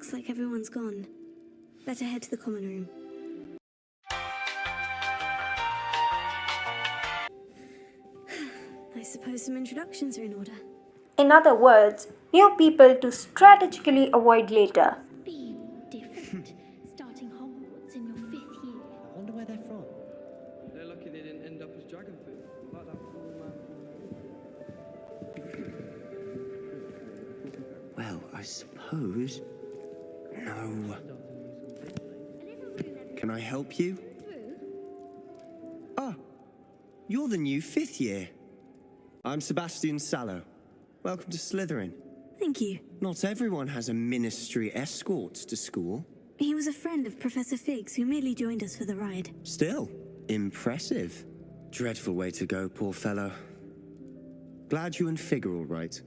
Looks like everyone's gone. Better head to the common room. I suppose some introductions are in order. In other words, new people to strategically avoid later. Be different. Starting Hogwarts in your 5th year. I wonder where they're from. They're lucky they didn't end up as dragon food, like that poor man. Well, I suppose... No. Can I help you? Ah, you're the new 5th year. I'm Sebastian Sallow. Welcome to Slytherin. Thank you. Not everyone has a ministry escort to school. He was a friend of Professor Fig's who merely joined us for the ride. Still, impressive. Dreadful way to go, poor fellow. Glad you and Fig are all right.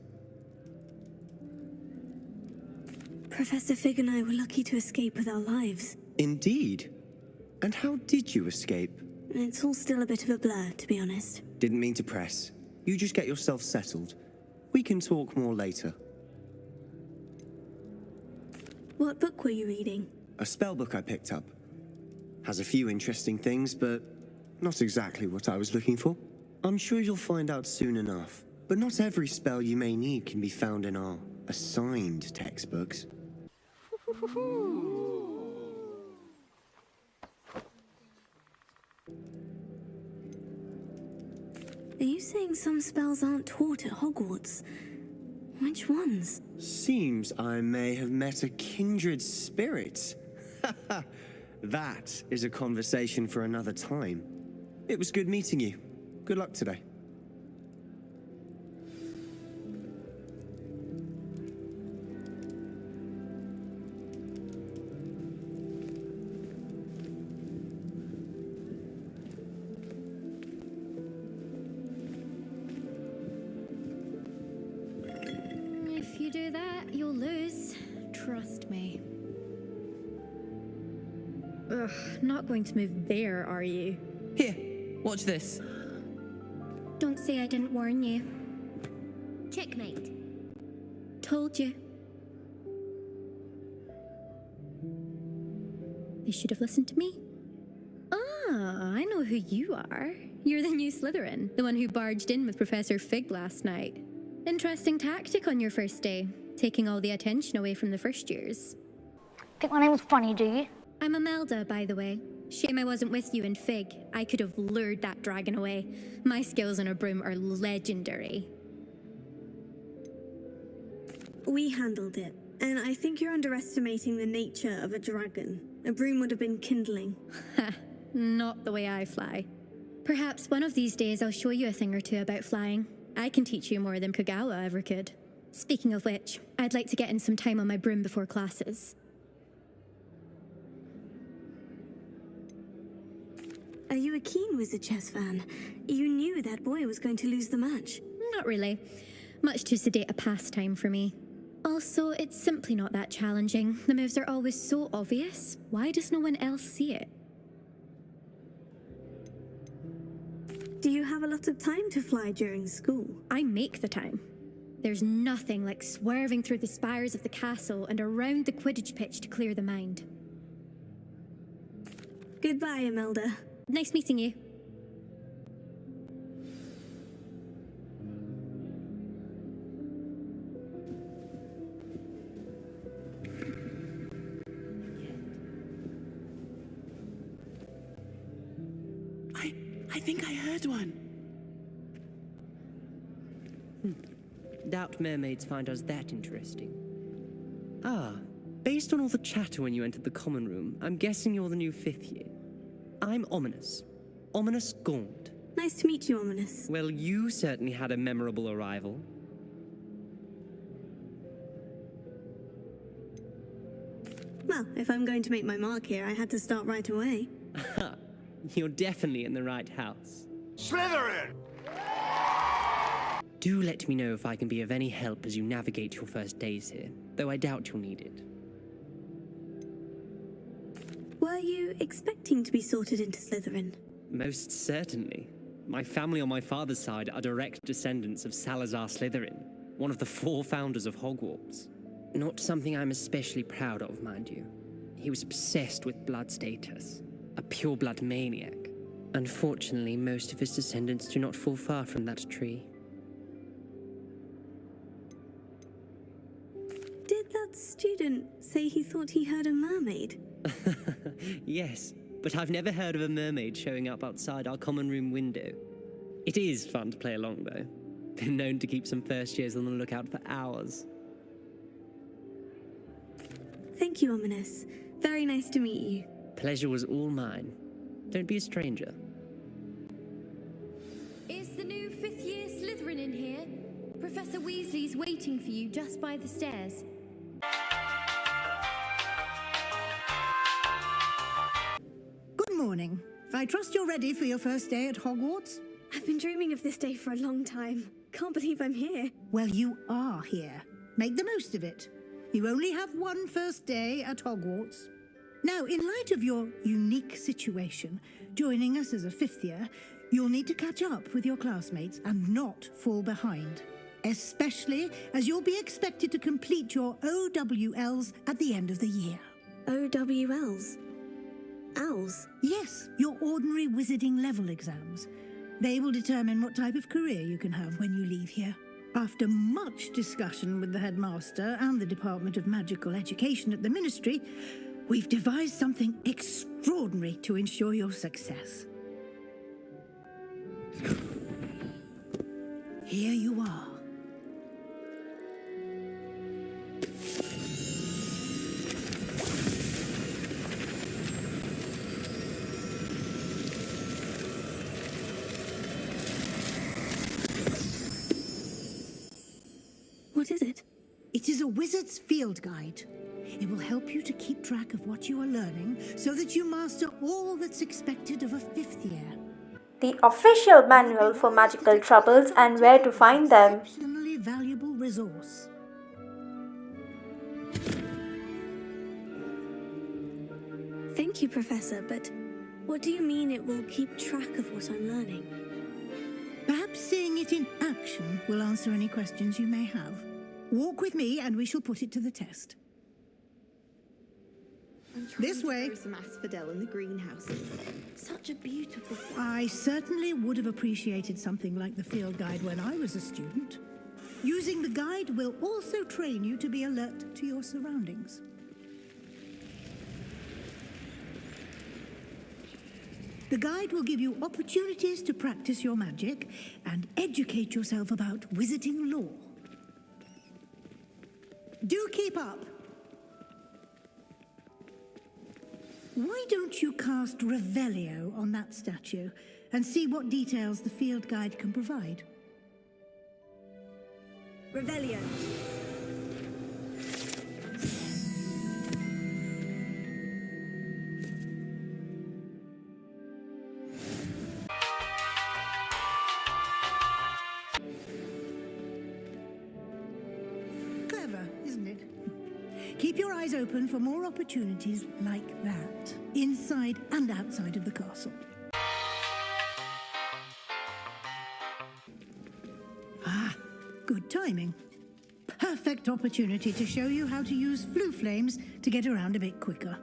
Professor Fig and I were lucky to escape with our lives. Indeed. And how did you escape? It's all still a bit of a blur, to be honest. Didn't mean to press. You just get yourself settled. We can talk more later. What book were you reading? A spell book I picked up. Has a few interesting things, but not exactly what I was looking for. I'm sure you'll find out soon enough. But not every spell you may need can be found in our assigned textbooks. Are you saying some spells aren't taught at Hogwarts? Which ones? Seems I may have met a kindred spirit. That is a conversation for another time. It was good meeting you. Good luck today. If you do that, you'll lose. Trust me. Ugh, not going to move there, are you? Here, watch this. Don't say I didn't warn you. Checkmate. Told you. They should have listened to me. Ah, I know who you are. You're the new Slytherin, the one who barged in with Professor Fig last night. Interesting tactic on your first day, taking all the attention away from the first years. Think my name's funny, do you? I'm Imelda, by the way. Shame I wasn't with you in Fig. I could have lured that dragon away. My skills on a broom are legendary. We handled it, and I think you're underestimating the nature of a dragon. A broom would have been kindling. Ha, not the way I fly. Perhaps one of these days I'll show you a thing or two about flying. I can teach you more than Kogawa ever could. Speaking of which, I'd like to get in some time on my broom before classes. Are you a keen Wizard chess fan? You knew that boy was going to lose the match. Not really. Much too sedate a pastime for me. Also, it's simply not that challenging. The moves are always so obvious. Why does no one else see it? Do you have a lot of time to fly during school? I make the time. There's nothing like swerving through the spires of the castle and around the Quidditch pitch to clear the mind. Goodbye, Imelda. Nice meeting you. I think I heard one. Doubt mermaids find us that interesting. Ah, based on all the chatter when you entered the common room, I'm guessing you're the new 5th year. I'm Ominis. Ominis Gaunt. Nice to meet you, Ominis. Well, you certainly had a memorable arrival. Well, if I'm going to make my mark here, I had to start right away. You're definitely in the right house. Slytherin! Do let me know if I can be of any help as you navigate your first days here, though I doubt you'll need it. Were you expecting to be sorted into Slytherin? Most certainly. My family on my father's side are direct descendants of Salazar Slytherin, one of the 4 founders of Hogwarts. Not something I'm especially proud of, mind you. He was obsessed with blood status, a pure-blood maniac. Unfortunately, most of his descendants do not fall far from that tree. Did that student say he thought he heard a mermaid? Yes, but I've never heard of a mermaid showing up outside our common room window. It is fun to play along, though. Been known to keep some first years on the lookout for hours. Thank you, Ominis. Very nice to meet you. Pleasure was all mine. Don't be a stranger. Is the new fifth-year Slytherin in here? Professor Weasley's waiting for you just by the stairs. Good morning. I trust you're ready for your first day at Hogwarts? I've been dreaming of this day for a long time. Can't believe I'm here. Well, you are here. Make the most of it. You only have one first day at Hogwarts. Now, in light of your unique situation, joining us as a fifth year, you'll need to catch up with your classmates and not fall behind. Especially as you'll be expected to complete your OWLs at the end of the year. OWLs? Owls? Yes, your ordinary wizarding level exams. They will determine what type of career you can have when you leave here. After much discussion with the headmaster and the Department of Magical Education at the Ministry, we've devised something extraordinary to ensure your success. Here you are. What is it? It is a wizard's field guide. It will help you to keep track of what you are learning so that you master all that's expected of a fifth year. The official manual for magical troubles and where to find them. Exceptionally valuable resource. Thank you, Professor, but what do you mean it will keep track of what I'm learning? Perhaps seeing it in action will answer any questions you may have. Walk with me and we shall put it to the test. This way. Some asphodel in the greenhouses. Such a beautiful thing. I certainly would have appreciated something like the field guide when I was a student. Using the guide will also train you to be alert to your surroundings. The guide will give you opportunities to practice your magic and educate yourself about wizarding lore. Do keep up. Why don't you cast Revelio on that statue and see what details the field guide can provide? Revelio. Clever, isn't it? Keep your eyes open for more opportunities like that, inside and outside of the castle. Ah, good timing. Perfect opportunity to show you how to use flue flames to get around a bit quicker.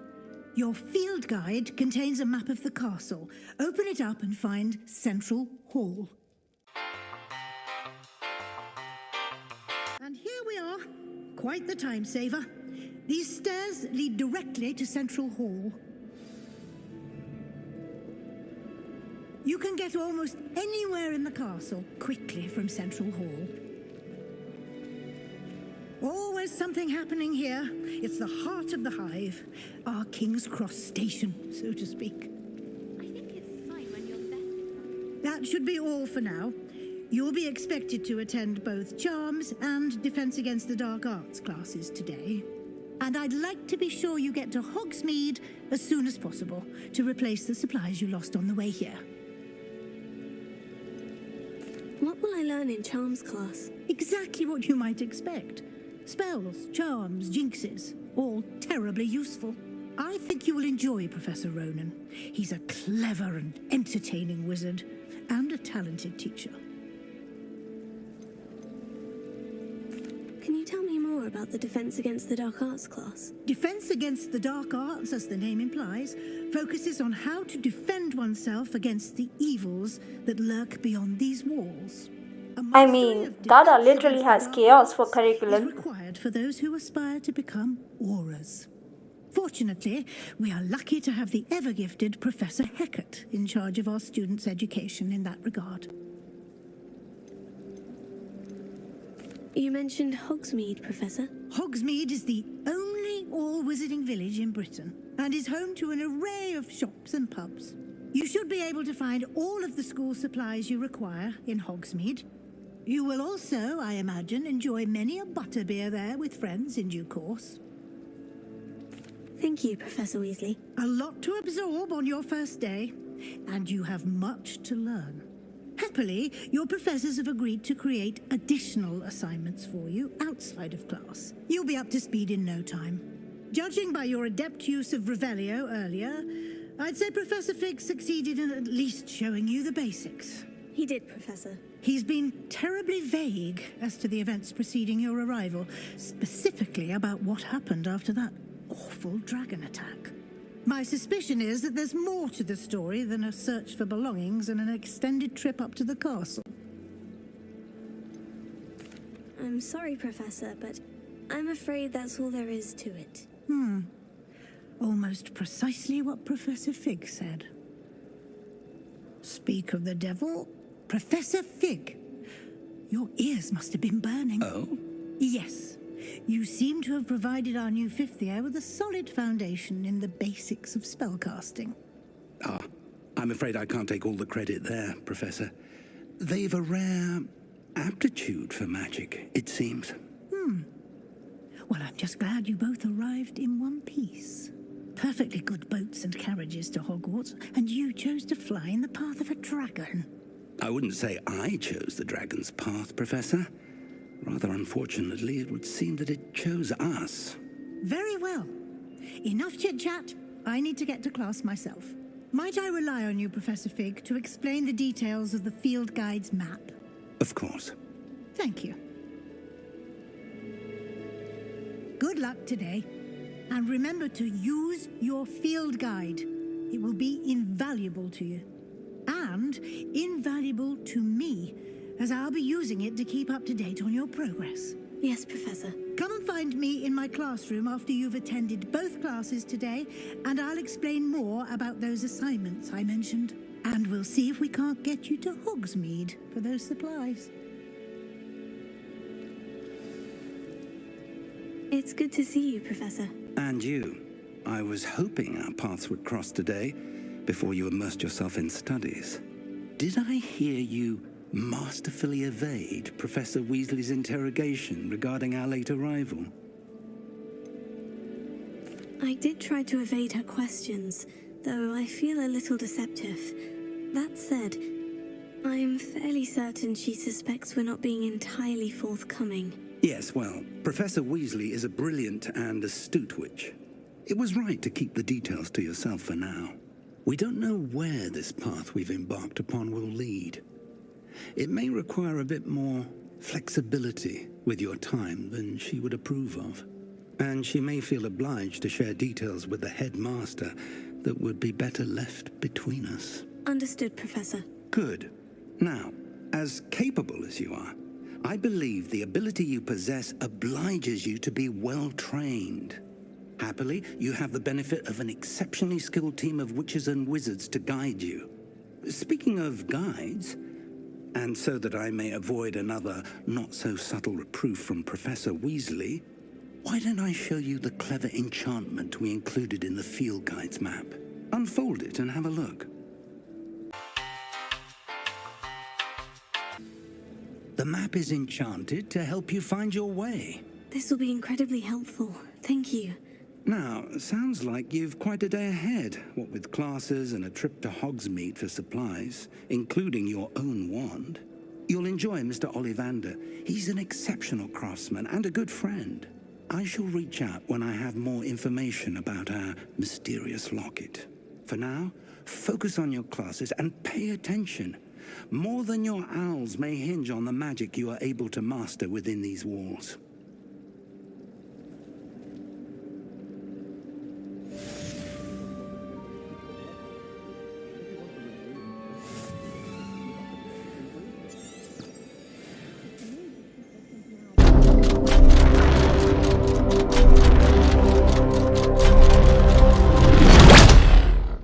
Your field guide contains a map of the castle. Open it up and find Central Hall. And here we are. Quite the time saver. These stairs lead directly to Central Hall. You can get almost anywhere in the castle quickly from Central Hall. Always something happening here. It's the heart of the hive, our King's Cross station, so to speak. I think it's fine when you're left. That should be all for now. You'll be expected to attend both Charms and Defense Against the Dark Arts classes today. And I'd like to be sure you get to Hogsmeade as soon as possible to replace the supplies you lost on the way here. What will I learn in Charms class? Exactly what you might expect. Spells, charms, jinxes, all terribly useful. I think you will enjoy Professor Ronan. He's a clever and entertaining wizard, and a talented teacher. Can you tell me more about the Defense Against the Dark Arts class? Defense Against the Dark Arts, as the name implies, focuses on how to defend oneself against the evils that lurk beyond these walls. I mean, Dada literally has chaos for curriculum. Is required for those who aspire to become auras. Fortunately, we are lucky to have the ever-gifted Professor Hecat in charge of our students' education in that regard. You mentioned Hogsmeade, Professor. Hogsmeade is the only all-wizarding village in Britain and is home to an array of shops and pubs. You should be able to find all of the school supplies you require in Hogsmeade. You will also, I imagine, enjoy many a butterbeer there with friends in due course. Thank you, Professor Weasley. A lot to absorb on your first day, and you have much to learn. Happily, your professors have agreed to create additional assignments for you outside of class. You'll be up to speed in no time. Judging by your adept use of Revelio earlier, I'd say Professor Fig succeeded in at least showing you the basics. He did, Professor. He's been terribly vague as to the events preceding your arrival, specifically about what happened after that awful dragon attack. My suspicion is that there's more to the story than a search for belongings and an extended trip up to the castle. I'm sorry, Professor, but I'm afraid that's all there is to it. Almost precisely what Professor Fig said. Speak of the devil, Professor Fig. Your ears must have been burning. Oh? Yes. You seem to have provided our new fifth year with a solid foundation in the basics of spellcasting. I'm afraid I can't take all the credit there, Professor. They've a rare aptitude for magic, it seems. Well, I'm just glad you both arrived in one piece. Perfectly good boats and carriages to Hogwarts, and you chose to fly in the path of a dragon. I wouldn't say I chose the dragon's path, Professor. Rather unfortunately, it would seem that it chose us. Very well. Enough chit-chat. I need to get to class myself. Might I rely on you, Professor Fig, to explain the details of the field guide's map? Of course. Thank you. Good luck today. And remember to use your field guide. It will be invaluable to you. And invaluable to me, as I'll be using it to keep up to date on your progress. Yes, Professor. Come and find me in my classroom after you've attended both classes today, and I'll explain more about those assignments I mentioned. And we'll see if we can't get you to Hogsmeade for those supplies. It's good to see you, Professor. And you. I was hoping our paths would cross today, before you immersed yourself in studies. Did I hear you masterfully evade Professor Weasley's interrogation regarding our late arrival? I did try to evade her questions, though I feel a little deceptive. That said, I'm fairly certain she suspects we're not being entirely forthcoming. Yes, well, Professor Weasley is a brilliant and astute witch. It was right to keep the details to yourself for now. We don't know where this path we've embarked upon will lead. It may require a bit more flexibility with your time than she would approve of. And she may feel obliged to share details with the headmaster that would be better left between us. Understood, Professor. Good. Now, as capable as you are, I believe the ability you possess obliges you to be well trained. Happily, you have the benefit of an exceptionally skilled team of witches and wizards to guide you. Speaking of guides, and so that I may avoid another not-so-subtle reproof from Professor Weasley, why don't I show you the clever enchantment we included in the field guide's map? Unfold it and have a look. The map is enchanted to help you find your way. This will be incredibly helpful. Thank you. Now, sounds like you've quite a day ahead, what with classes and a trip to Hogsmeade for supplies, including your own wand. You'll enjoy Mr. Ollivander. He's an exceptional craftsman and a good friend. I shall reach out when I have more information about our mysterious locket. For now, focus on your classes and pay attention. More than your owls may hinge on the magic you are able to master within these walls.